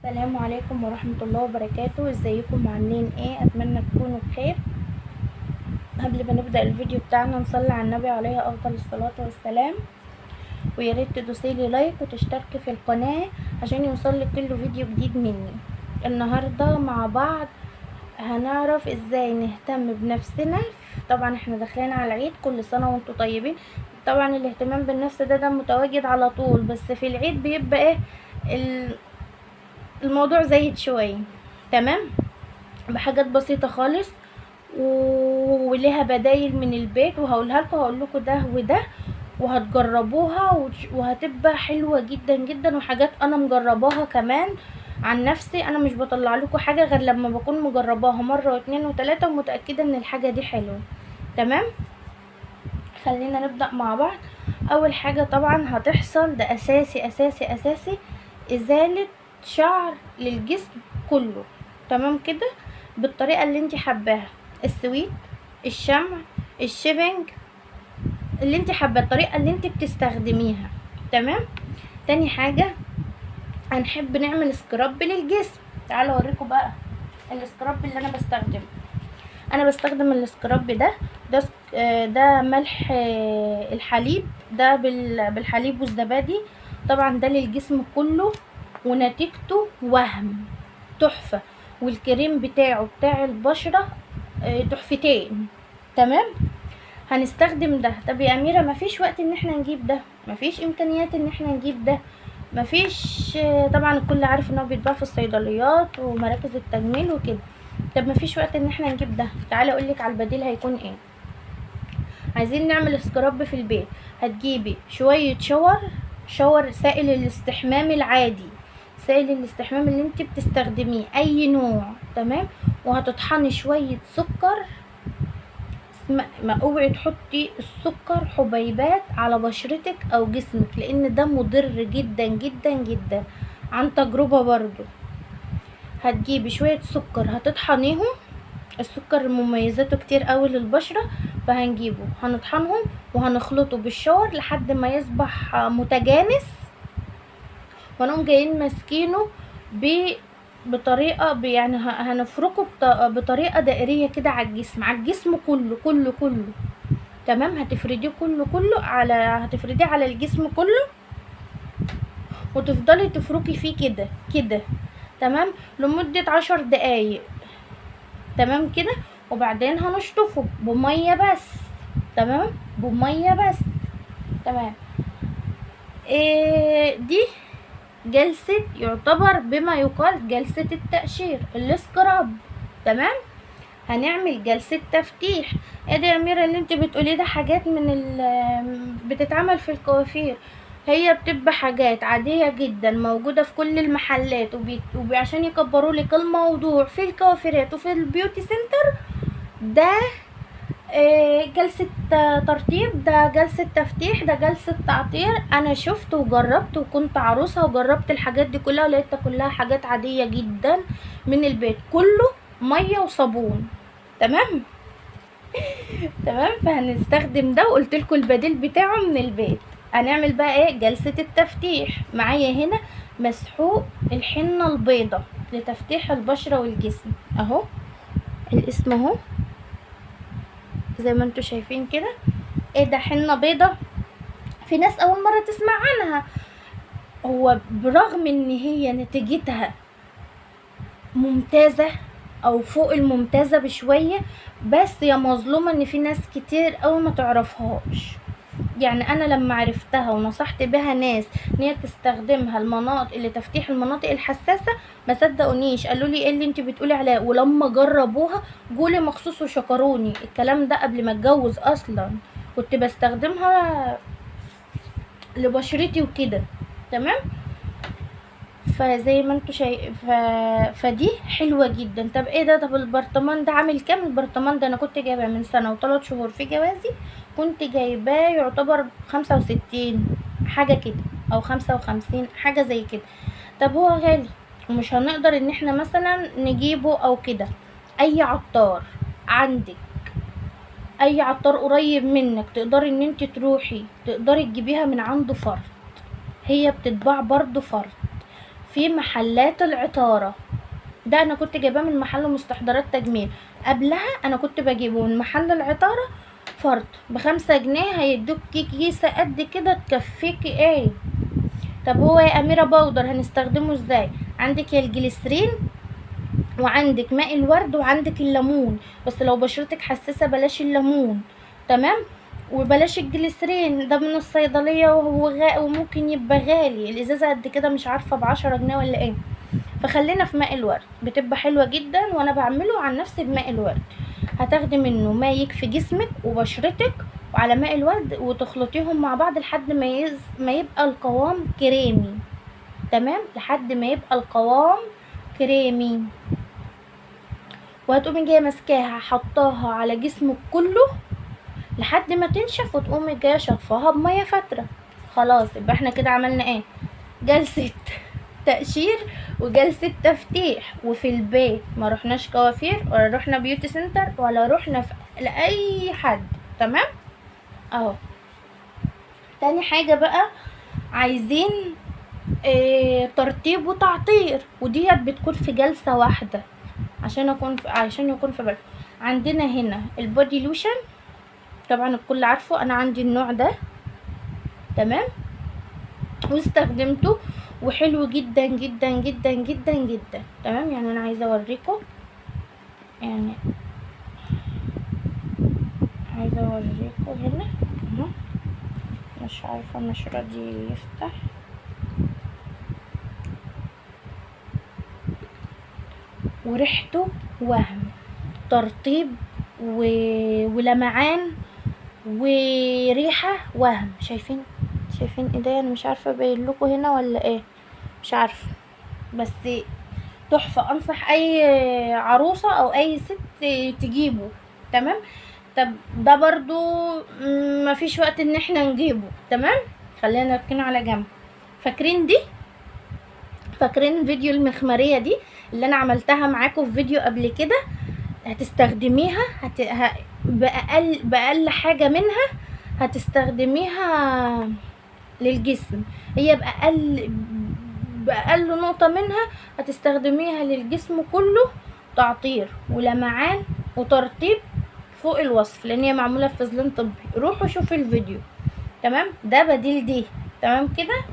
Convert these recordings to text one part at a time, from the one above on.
السلام عليكم ورحمة الله وبركاته. ازيكم عاملين ايه؟ اتمنى تكونوا بخير. قبل ما نبدأ الفيديو بتاعنا نصلي على النبي عليه افضل الصلاة والسلام، ويا ريت تدوسيلي لايك وتشتركي في القناة عشان يوصلك كل فيديو جديد مني. النهاردة مع بعض هنعرف ازاي نهتم بنفسنا. طبعا احنا داخلين على العيد، كل سنة وانتم طيبين. طبعا الاهتمام بالنفس ده متواجد على طول، بس في العيد بيبقى ايه الموضوع زايد شوية. تمام، بحاجات بسيطة خالص وليها بدايل من البيت، وهقولها لكم، هقول لكم ده وده وهتجربوها وهتبقى حلوة جدا جدا، وحاجات انا مجرباها كمان عن نفسي. انا مش بطلع لكم حاجة غير لما بكون مجرباها مرة واثنين وثلاثة ومتأكدة ان الحاجة دي حلوة. تمام، خلينا نبدأ مع بعض. اول حاجة طبعا هتحصل، ده اساسي اساسي اساسي، ازالة شعر للجسم كله. تمام كده، بالطريقة اللي انت حباها، السويت، الشمع، الشيفنج، اللي انت حابه، الطريقة اللي انت بتستخدميها. تمام. تاني حاجة هنحب نعمل سكراب للجسم. تعالوا اوريكم بقى السكراب اللي انا بستخدمه. انا بستخدم السكراب ده ملح الحليب، ده بالحليب والزبادي. طبعا ده للجسم كله، ونتيجته وهم تحفة، والكريم بتاعه بتاع البشرة تحفتين. تمام، هنستخدم ده. طب يا اميرة مفيش وقت ان احنا نجيب ده، مفيش امكانيات ان احنا نجيب ده، مفيش. طبعا الكل عارف انه بيتباع في الصيدليات ومراكز التجميل وكده. طب مفيش وقت ان احنا نجيب ده، تعالى اقولك على البديل هيكون ايه. عايزين نعمل سكراب في البيت، هتجيبي شوية شاور سائل الاستحمام العادي، سائل الاستحمام اللي انت بتستخدميه اي نوع. تمام، وهتطحني شوية سكر. ما اوعي تحطي السكر حبيبات على بشرتك او جسمك، لان ده مضر جدا جدا جدا عن تجربة برضو. هتجيبي شوية سكر هتطحنيهم، السكر مميزاته كتير قوي للبشرة، فهنجيبه هنطحنهم وهنخلطه بالشاور لحد ما يصبح متجانس، ونقوم جايين ماسكينه بطريقة يعني هنفركه بطريقة دائرية كده على الجسم كله كله كله. تمام، هتفرديه كله هتفرديه على الجسم كله، وتفضلي تفركي فيه كده كده. تمام، لمدة 10 دقايق. تمام كده، وبعدين هنشطفه بمية بس. تمام، بمية بس. تمام، دي جلسة يعتبر بما يقال جلسة التقشير، السكراب. تمام، هنعمل جلسة تفتيح. ايه ده يا اميرة اللي انت بتقولي ده حاجات بتتعمل في الكوافير؟ هي بتبقى حاجات عادية جدا موجودة في كل المحلات، عشان يكبروا لك الموضوع في الكوافيرات وفي البيوتي سنتر. ده جلسة ترطيب، ده جلسة تفتيح، ده جلسة تعطير. انا شفت وجربت وكنت عروسة وجربت الحاجات دي كلها، ولقيتها كلها حاجات عادية جدا من البيت، كله مية وصابون. تمام تمام، فهنستخدم ده، وقلت لكم البديل بتاعه من البيت. هنعمل بقى ايه؟ جلسة التفتيح. معايا هنا مسحوق الحنة البيضة لتفتيح البشرة والجسم، اهو الاسم اهو زي ما انتوا شايفين كده. ايه ده؟ حنة بيضة، في ناس اول مرة تسمع عنها. هو برغم ان هي نتيجتها ممتازة او فوق الممتازة بشوية، بس يا مظلومة ان في ناس كتير اوي ما تعرفهاش. يعني انا لما عرفتها ونصحت بها ناس ان هي تستخدمها المناطق اللي تفتيح المناطق الحساسة، ما صدقونيش، قالوا لي ايه اللي انت بتقولي عليه. ولما جربوها جولي مخصوص وشكروني. الكلام ده قبل ما اتجوز اصلا كنت بستخدمها لبشرتي وكده. تمام، فزي ما انتوا فدي حلوة جدا. طب ايه ده؟ طب البرطمان ده عامل كام؟ البرطمان ده انا كنت جايباه من سنة و3 شهور في جوازي، كنت جايباه يعتبر 65 حاجة كده او 55 حاجة زي كده. طب هو غالي ومش هنقدر ان احنا مثلا نجيبه او كده. اي عطار عندك، اي عطار قريب منك تقدري ان انت تروحي تقدري تجيبيها من عنده فرد، هي بتتباع برضو فرد في محلات العطاره. ده انا كنت جايباه من محل مستحضرات تجميل. قبلها انا كنت بجيبه من محل العطاره فرد ب5 جنيه، هيدوك كيسه قد كده تكفيكي ايه. طب هو يا اميره باودر هنستخدمه ازاي؟ عندك يا الجليسرين وعندك ماء الورد وعندك الليمون، بس لو بشرتك حساسه بلاش الليمون، تمام. وبلاش الجليسرين، ده من الصيدليه وممكن يبقى غالي، الازازه قد كده مش عارفه ب10 جنيه ولا ايه. فخلينا في ماء الورد، بتبقى حلوه جدا وانا بعمله عن نفسي بماء الورد. هتاخدي منه ما يكفي جسمك وبشرتك وعلى ماء الورد، وتخلطيهم مع بعض لحد ما يبقى القوام كريمي، تمام، لحد ما يبقى القوام كريمي. وهتقومي جايه ماسكاها حطاها على جسمك كله لحد ما تنشف، وتقومي جايه شطفاها بميه فتره. خلاص يبقى احنا كده عملنا ايه؟ جلسه تقشير وجلسة تفتيح، وفي البيت ما رحناش كوافير ولا رحنا بيوتي سنتر ولا رحنا لأي حد، تمام. اهو. تاني حاجة بقى عايزين ترطيب وتعطير، وديت بتكون في جلسة واحدة عشان يكون في بالك. عندنا هنا البودي لوشن، طبعا الكل عارفه، انا عندي النوع ده، تمام، واستخدمته وحلو جدا جدا جدا جدا جدا، تمام. يعني انا عايزه اوريكم، يعني عايزه اوريكم هنا اهو، مش عارفه مش راضي يفتح. وريحته وهم ترطيب ولمعان وريحه وهم. شايفين ايديا؟ مش عارفه باين لكم هنا ولا ايه، مش عارفه، بس تحفه. انصح اي عروسه او اي ست تجيبه، تمام. طب ده برضو مفيش وقت ان احنا نجيبه، تمام، خلينا نركنه على جنب. فاكرين فيديو المخمريه دي اللي انا عملتها معاكم في فيديو قبل كده؟ هتستخدميها بأقل حاجه منها هتستخدميها للجسم، هي بأقل نقطة منها هتستخدميها للجسم كله، تعطير ولمعان وترطيب فوق الوصف، لان هي معمولة في فازلين طبي. روحوا شوفوا الفيديو، تمام. ده بديل دي، تمام كده.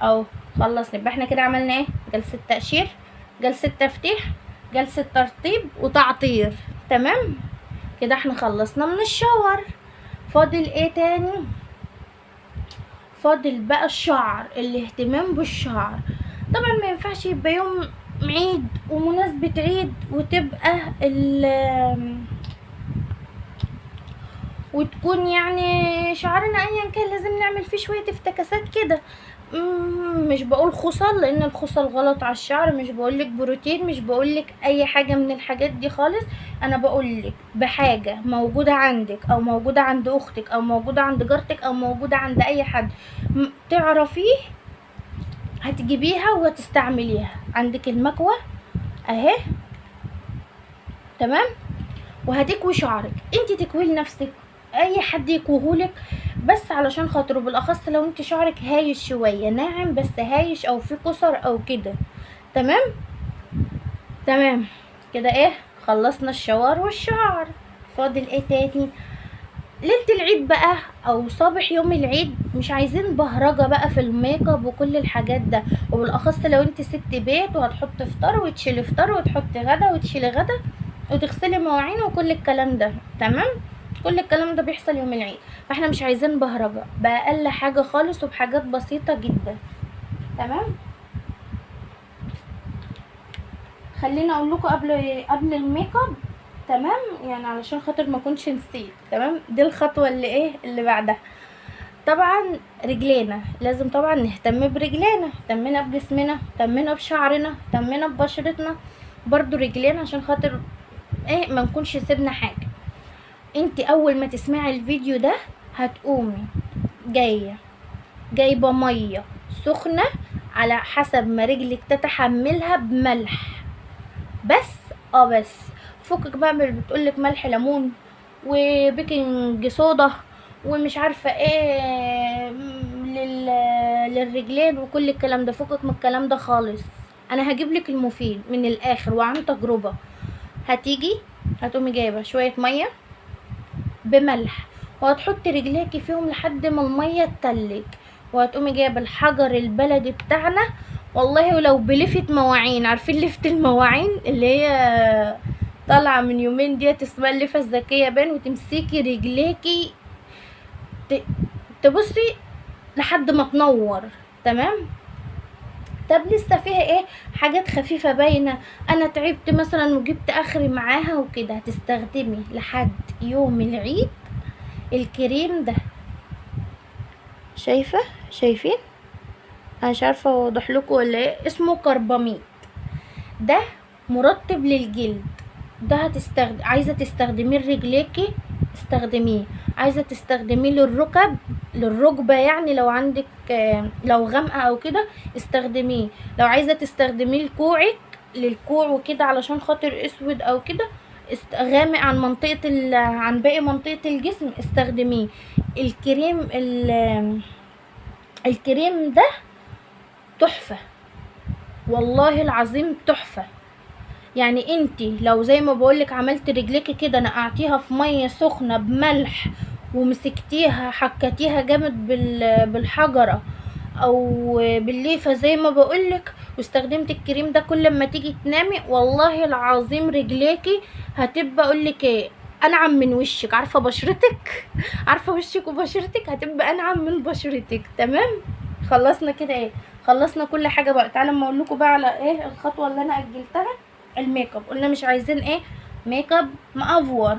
او خلصنا، يبقى احنا كده عملنا ايه؟ جلسة تقشير، جلسة تفتيح، جلسة ترطيب وتعطير، تمام كده. احنا خلصنا من الشاور. فاضل ايه تاني؟ فاضل بقى الشعر، الاهتمام بالشعر. طبعا ما ينفعش يبقى يوم عيد ومناسبة عيد وتكون يعني شعرنا ايا كان لازم نعمل فيه شوية افتكاسات كده. مش بقول خصل، لان الخصل غلط على الشعر، مش بقولك بروتين، مش بقولك اي حاجة من الحاجات دي خالص. انا بقولك بحاجة موجودة عندك او موجودة عند اختك او موجودة عند جارتك او موجودة عند اي حد تعرفيه، هتجيبيها وهتستعمليها. عندك المكوة اهي، تمام، وهتكوي شعرك. انت تكوي لنفسك، اي حد يكوهولك، بس علشان خاطره، بالاخص لو انت شعرك هايش شويه، ناعم بس هايش او في كسر او كده، تمام كده. ايه، خلصنا الشوار والشعر. فاضل ايه تاني؟ ليله العيد بقى او صباح يوم العيد، مش عايزين بهرجه بقى في الميك اب وكل الحاجات ده، وبالاخص لو انت ست بيت وهتحط فطار وتشيلي فطار وتحطي غدا وتشيلي غدا وتغسلي مواعين وكل الكلام ده، تمام. كل الكلام ده بيحصل يوم العيد، فاحنا مش عايزين بهرجه، باقل حاجه خالص وبحاجات بسيطه جدا، تمام. خليني اقول لكم قبل الميك اب، تمام، يعني علشان خاطر ما كنتش نسيت، تمام. دي الخطوه اللي بعدها. طبعا رجلينا لازم طبعا نهتم برجلينا، اهتمنا بجسمنا، اهتمنا بشعرنا، اهتمنا ببشرتنا، برضو رجلينا عشان خاطر ايه ما نكونش سيبنا حاجه. انت اول ما تسمعي الفيديو ده هتقومي جايبه ميه سخنه على حسب ما رجلك تتحملها بملح بس فكك بقى من اللي بتقولك ملح ليمون وبيكنج صودا ومش عارفه ايه للرجلين وكل الكلام ده، فكك من الكلام ده خالص، انا هجيب لك المفيد من الاخر وعن تجربة. هتيجي هتقومي جايبة شوية مية بملح، وهتحطي رجليكي فيهم لحد ما المية تتلج، وهتقومي جايبة الحجر البلدي بتاعنا، والله ولو بلفة مواعين، عارفين لفة المواعين اللي هي طالعة من يومين ديت اسمها اللفة الذكية بان، وتمسكي رجليكي تبصي لحد ما تنور. تمام. طب لسه فيها ايه؟ حاجات خفيفة باينة، انا تعبت مثلا وجبت اخري معاها وكده، هتستخدمي لحد يوم العيد الكريم ده. شايفين؟ انا مش عارفه اوضح لكم ولا ايه. اسمه كرباميد، ده مرطب للجلد. ده عايزه تستخدميه لرجليكي استخدميه، عايزه تستخدميه للركبه يعني، لو عندك لو غامقه او كده استخدميه، لو عايزه تستخدميه لكوعك للكوع وكده علشان خاطر اسود او كده غامق عن عن باقي منطقه الجسم استخدميه. الكريم ده تحفة، والله العظيم تحفة. يعني انتي لو زي ما بقولك عملت رجليكي كده نقعتيها في مية سخنة بملح، ومسكتيها حكتيها جامد بالحجرة او بالليفة زي ما بقولك، واستخدمت الكريم ده كل ما تيجي تنامي، والله العظيم رجليكي هتبقى اقولك ايه، انعم من وشك. عارفة بشرتك عارفة وشك وبشرتك هتبقى انعم من بشرتك. تمام. خلصنا كده ايه، خلصنا كل حاجه بقى. تعالى اما اقول لكم بقى على ايه الخطوه اللي انا اجلتها. الميك اب قلنا مش عايزين ايه ميك اب مأفور،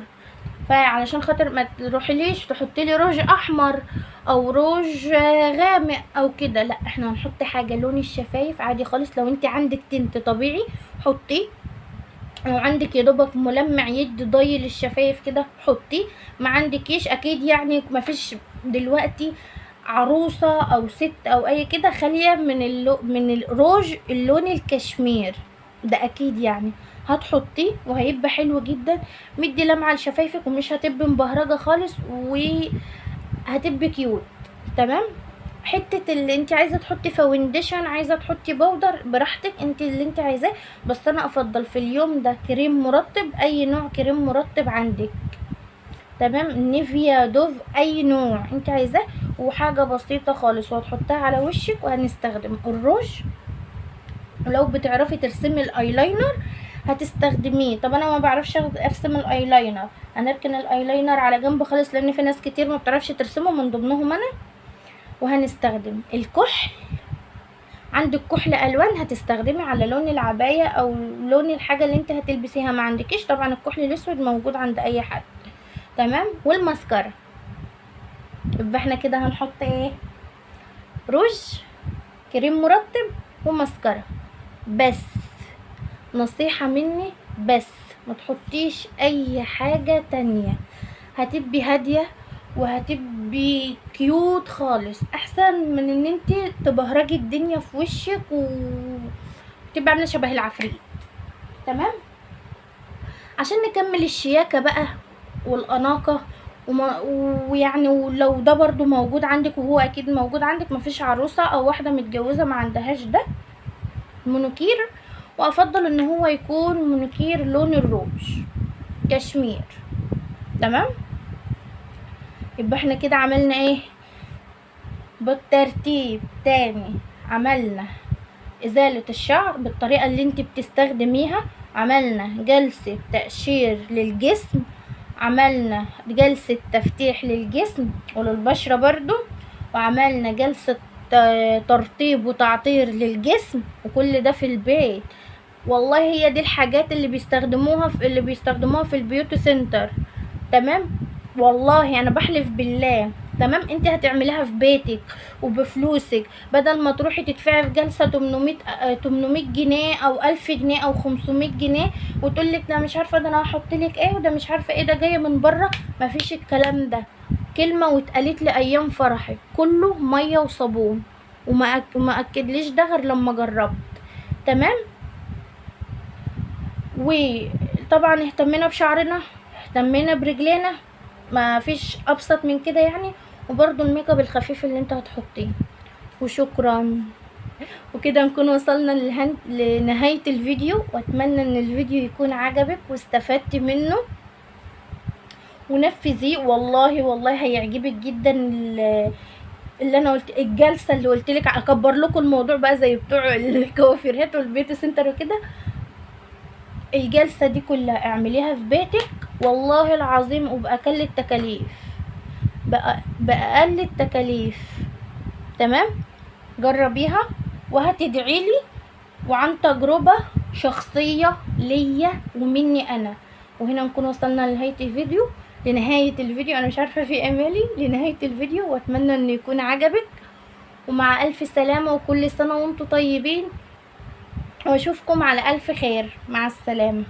فعلشان خاطر ما تروحيليش تحطي لي روج احمر او روج غامق او كده، لا احنا هنحط حاجه لون الشفايف عادي خالص. لو انت عندك تنت طبيعي حطي، لو عندك يا دوبك ملمع يدي ضي للشفايف كده حطي، ما عندكيش اكيد يعني ما فيش دلوقتي عروسة او ست او اي كده خالية من الروج اللون الكشمير ده اكيد يعني هتحطيه وهيبقى حلو جدا، مدي لمعة لشفايفك ومش هتبقى مبهرجة خالص وهتبقى كيوت. تمام. حته اللي انت عايزه تحطي فاونديشن، عايزه تحطي بودر براحتك انت اللي انت عايزاه، بس انا افضل في اليوم ده كريم مرطب، اي نوع كريم مرطب عندك. تمام. نيفيا، دوف، اي نوع انت عايزاه، وحاجه بسيطه خالص وهتحطها على وشك. وهنستخدم الروج، ولو بتعرفي ترسمي الايلاينر هتستخدميه. طب انا ما بعرفش ارسم الايلاينر، هنركن الايلاينر على جنب خالص لان في ناس كتير ما بتعرفش ترسمه من ضمنهم انا. وهنستخدم الكحل، عندك كحل الوان هتستخدمي على لون العباية او لون الحاجة اللي انت هتلبسيها، ما عندكيش طبعا الكحل الاسود موجود عند اي حد. تمام. والماسكارا، يبقى احنا كده هنحط ايه، روج، كريم مرطب، وماسكارا بس. نصيحة مني بس ما تحطيش اي حاجة تانية، هتبقي هادية وهتبقي كيوت خالص، احسن من ان انت تبهرجي الدنيا في وشك وتبقى عامله شبه العفريت. تمام. عشان نكمل الشياكه بقى والاناقه ويعني ولو ده برضو موجود عندك، وهو اكيد موجود عندك، مفيش عروسه او واحده متجوزه ما عندهاش ده مونوكير، وافضل ان هو يكون مونوكير لون الروج كشمير. تمام. يبقى احنا كده عملنا ايه بالترتيب تاني، عملنا ازالة الشعر بالطريقة اللي انت بتستخدميها، عملنا جلسة تقشير للجسم، عملنا جلسة تفتيح للجسم وللبشرة برضو، وعملنا جلسة ترطيب وتعطير للجسم، وكل ده في البيت. والله هي دي الحاجات اللي بيستخدموها في البيوتي سنتر. تمام. والله انا بحلف بالله. تمام. انت هتعمليها في بيتك وبفلوسك، بدل ما تروحي تدفعي في جلسة 800 جنيه او 1000 جنيه او 500 جنيه وتقولك ده مش عارفة ده انا هحطلك ايه وده مش عارفة ايه ده جاية من بره. مفيش الكلام ده، كلمة واتقالت لي ايام فرحي كله مية وصابون، وما اكدليش ده غير لما جربت. تمام. وطبعا اهتمينا بشعرنا، اهتمينا برجلينا، ما فيش ابسط من كده يعني. وبرضو الميك اب الخفيف اللي انت هتحطيه. وشكرا. وكده نكون وصلنا لنهاية الفيديو، واتمنى ان الفيديو يكون عجبك واستفدت منه، ونفذيه والله والله هيعجبك جدا. اللي انا قلت الجلسه اللي قلت لك اكبر لكم الموضوع بقى زي بتوع الكوافيرات والبيوتي سنتر وكده، الجلسه دي كلها اعمليها في بيتك والله العظيم وباقل التكاليف، باقل التكاليف. تمام، جربيها وهتدعيلي، وعن تجربه شخصيه ليا ومني انا. وهنا نكون وصلنا لنهاية الفيديو. انا مش عارفة في امالي لنهاية الفيديو، واتمنى انه يكون عجبك، ومع الف سلامة وكل سنة وانتم طيبين، واشوفكم على الف خير. مع السلامة.